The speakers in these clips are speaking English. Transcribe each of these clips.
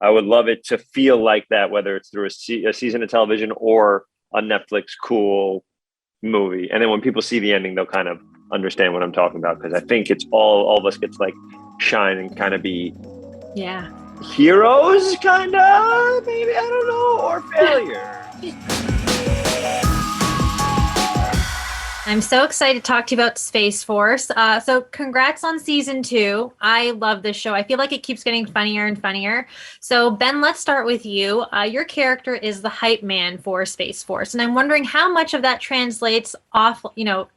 I would love it to feel like that, whether it's through a season of television or a Netflix cool movie. And then when people see the ending, they'll kind of understand what I'm talking about, because I think it's all of us get to like shine and kind of be heroes, kind of, maybe, I don't know, or failure. I'm so excited to talk to you about Space Force. So congrats on season 2. I love this show. I feel like it keeps getting funnier and funnier. So Ben, let's start with you. Your character is the hype man for Space Force. And I'm wondering how much of that translates off,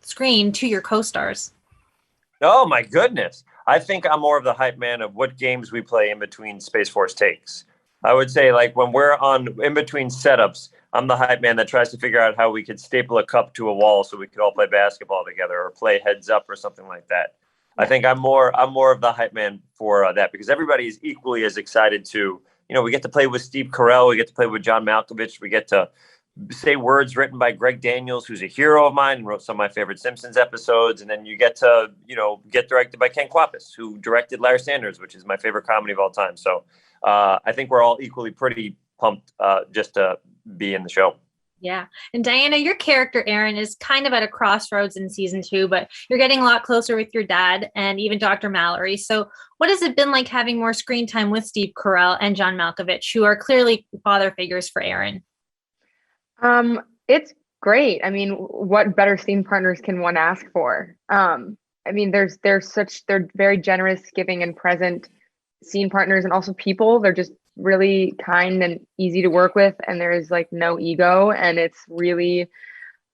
screen to your co-stars. Oh my goodness. I think I'm more of the hype man of what games we play in between Space Force takes. I would say, like, when we're in between setups, I'm the hype man that tries to figure out how we could staple a cup to a wall so we could all play basketball together or play heads up or something like that. I think I'm more of the hype man for that, because everybody is equally as excited to, we get to play with Steve Carell, we get to play with John Malkovich, we get to say words written by Greg Daniels, who's a hero of mine and wrote some of my favorite Simpsons episodes. And then you get to, get directed by Ken Kwapis, who directed Larry Sanders, which is my favorite comedy of all time. So I think we're all equally pretty pumped just to be in the show. Yeah. And Diana, your character, Aaron, is kind of at a crossroads in season 2, but you're getting a lot closer with your dad and even Dr. Mallory. So what has it been like having more screen time with Steve Carell and John Malkovich, who are clearly father figures for Aaron? It's great. I mean, what better scene partners can one ask for? I mean, they're very generous, giving, and present scene partners, and also people. They're just really kind and easy to work with, and there is like no ego, and it's really,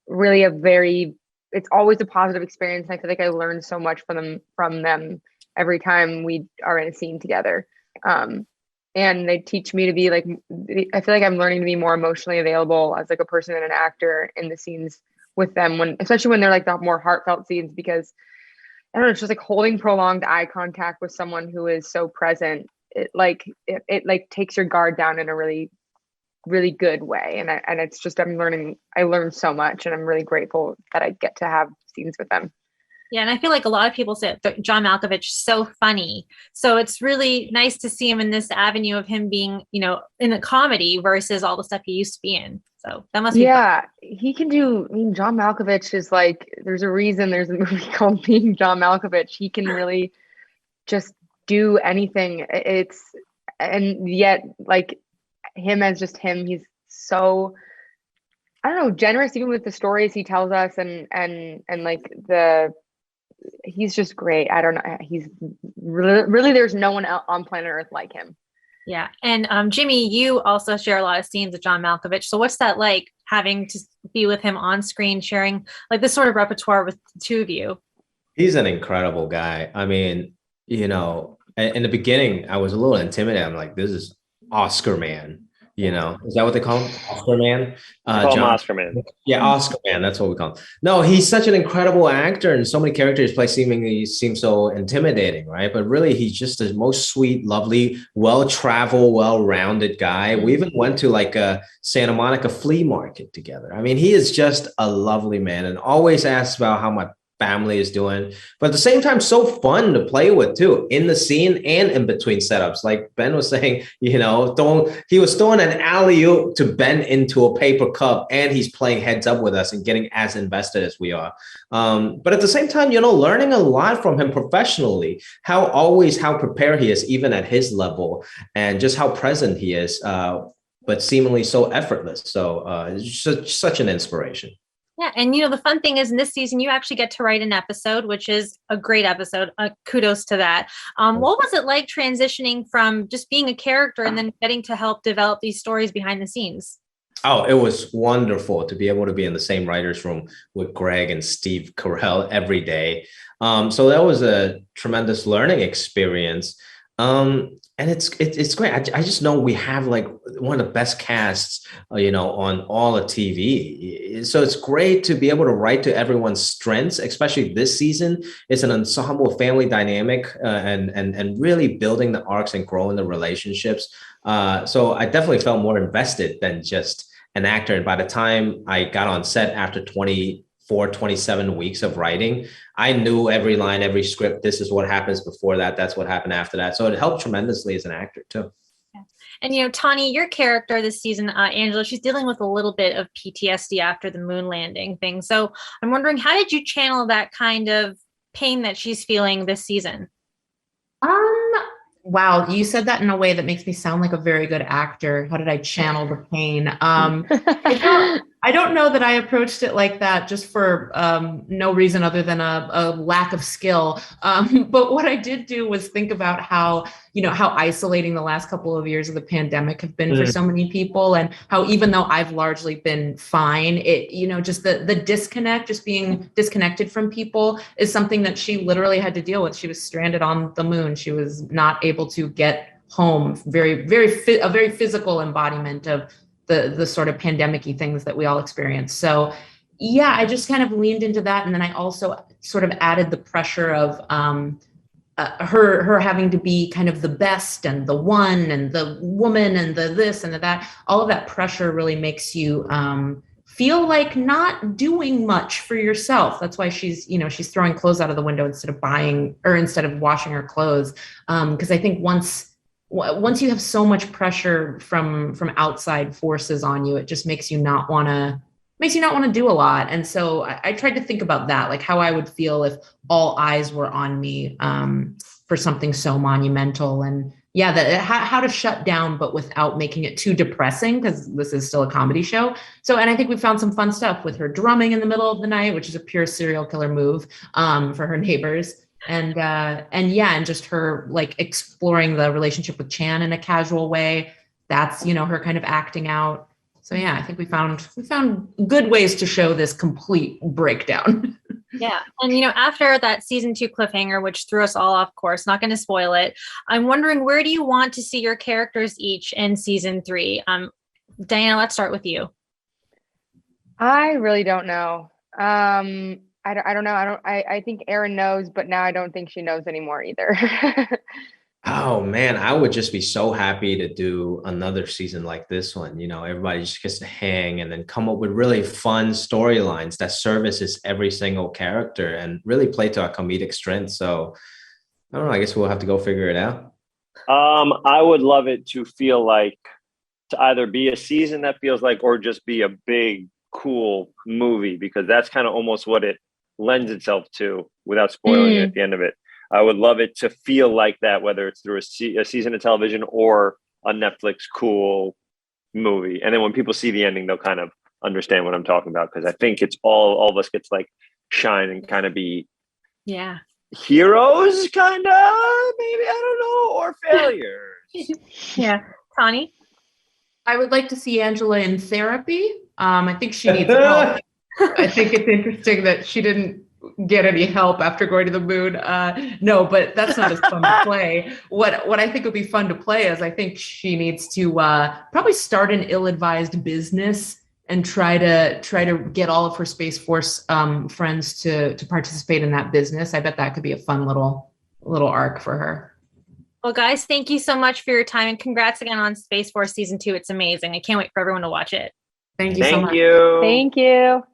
really it's always a positive experience. And I feel like I learn so much from them every time we are in a scene together. And they teach me to be like, I feel like I'm learning to be more emotionally available as like a person and an actor in the scenes with them, especially when they're like the more heartfelt scenes, because I don't know, it's just like holding prolonged eye contact with someone who is so present. It takes your guard down in a really, really good way. And it's just, I learned so much, and I'm really grateful that I get to have scenes with them. Yeah, and I feel like a lot of people say John Malkovich is so funny. So it's really nice to see him in this avenue of him being, in a comedy versus all the stuff he used to be in. So that must be fun. He can do. I mean, John Malkovich is like, there's a reason there's a movie called Being John Malkovich. He can really just do anything. And yet, like, him as just him, he's so, I don't know, generous even with the stories he tells us, and like he's just great. I don't know. He's really there's no one else on planet Earth like him. Yeah. And Jimmy, you also share a lot of scenes with John Malkovich. So what's that like, having to be with him on screen, sharing like this sort of repertoire with the two of you? He's an incredible guy. I mean, in the beginning, I was a little intimidated. I'm like, this is Oscar man. Is that what they call him? Oscar man? Call him Oscar man. Yeah, Oscar man. That's what we call him. No, he's such an incredible actor, and so many characters play seemingly seem so intimidating, right? But really, he's just the most sweet, lovely, well-traveled, well-rounded guy. We even went to like a Santa Monica flea market together. I mean, he is just a lovely man, and always asks about how my family is doing, but at the same time, so fun to play with too, in the scene and in between setups. Like Ben was saying, he was throwing an alley-oop to Ben into a paper cup, and he's playing heads up with us and getting as invested as we are. But at the same time, learning a lot from him professionally, how prepared he is, even at his level, and just how present he is, but seemingly so effortless. So it's such an inspiration. Yeah. And, the fun thing is, in this season, you actually get to write an episode, which is a great episode. Kudos to that. What was it like transitioning from just being a character and then getting to help develop these stories behind the scenes? Oh, it was wonderful to be able to be in the same writer's room with Greg and Steve Carell every day. So that was a tremendous learning experience. And it's great. I just know we have like one of the best casts, on all of TV. So it's great to be able to write to everyone's strengths, especially this season. It's an ensemble family dynamic, and really building the arcs and growing the relationships. So I definitely felt more invested than just an actor. And by the time I got on set after 27 weeks of writing, I knew every line, every script. This is what happens before that. That's what happened after that. So it helped tremendously as an actor too. And Tawny, your character this season, Angela, she's dealing with a little bit of PTSD after the moon landing thing. So I'm wondering, how did you channel that kind of pain that she's feeling this season? Wow, you said that in a way that makes me sound like a very good actor. How did I channel the pain? I don't know that I approached it like that just for no reason other than a lack of skill. But what I did do was think about how isolating the last couple of years of the pandemic have been for so many people, and how even though I've largely been fine, just the disconnect, just being disconnected from people is something that she literally had to deal with. She was stranded on the moon. She was not able to get home. A very physical embodiment of the sort of pandemic-y things that we all experience. So yeah, I just kind of leaned into that. And then I also sort of added the pressure of her having to be kind of the best and the one and the woman and the this and the that. All of that pressure really makes you feel like not doing much for yourself. That's why she's throwing clothes out of the window instead of washing her clothes. Because I think once you have so much pressure from outside forces on you, it just makes you not want to do a lot. And so I tried to think about that, like how I would feel if all eyes were on me for something so monumental. And yeah, how to shut down, but without making it too depressing, because this is still a comedy show. So, and I think we found some fun stuff with her drumming in the middle of the night, which is a pure serial killer move for her neighbors. And just her like exploring the relationship with Chan in a casual way. That's, her kind of acting out. So yeah, I think we found good ways to show this complete breakdown. Yeah. And, after that season 2 cliffhanger, which threw us all off course, not going to spoil it, I'm wondering, where do you want to see your characters each in season 3? Diana, let's start with you. I really don't know. I don't know. I think Erin knows, but now I don't think she knows anymore either. Oh man, I would just be so happy to do another season like this one. Everybody just gets to hang and then come up with really fun storylines that services every single character and really play to our comedic strength. So I don't know, I guess we'll have to go figure it out. I would love it to feel like, to either be a season that feels like, or just be a big, cool movie, because that's kind of almost what it lends itself to without spoiling it at the end of it. I would love it to feel like that, whether it's through a season of television or a Netflix cool movie. And then when people see the ending, they'll kind of understand what I'm talking about, because I think it's all of us gets like shine and kind of be heroes, kind of, maybe, I don't know, or failures. Yeah. Tawny? I would like to see Angela in therapy. I think she needs help. I think it's interesting that she didn't get any help after going to the moon. No, but that's not as fun to play. What I think would be fun to play is, I think she needs to probably start an ill-advised business and try to get all of her Space Force friends to participate in that business. I bet that could be a fun little arc for her. Well, guys, thank you so much for your time, and congrats again on Space Force season 2. It's amazing. I can't wait for everyone to watch it. Thank you so much. Thank you. Thank you.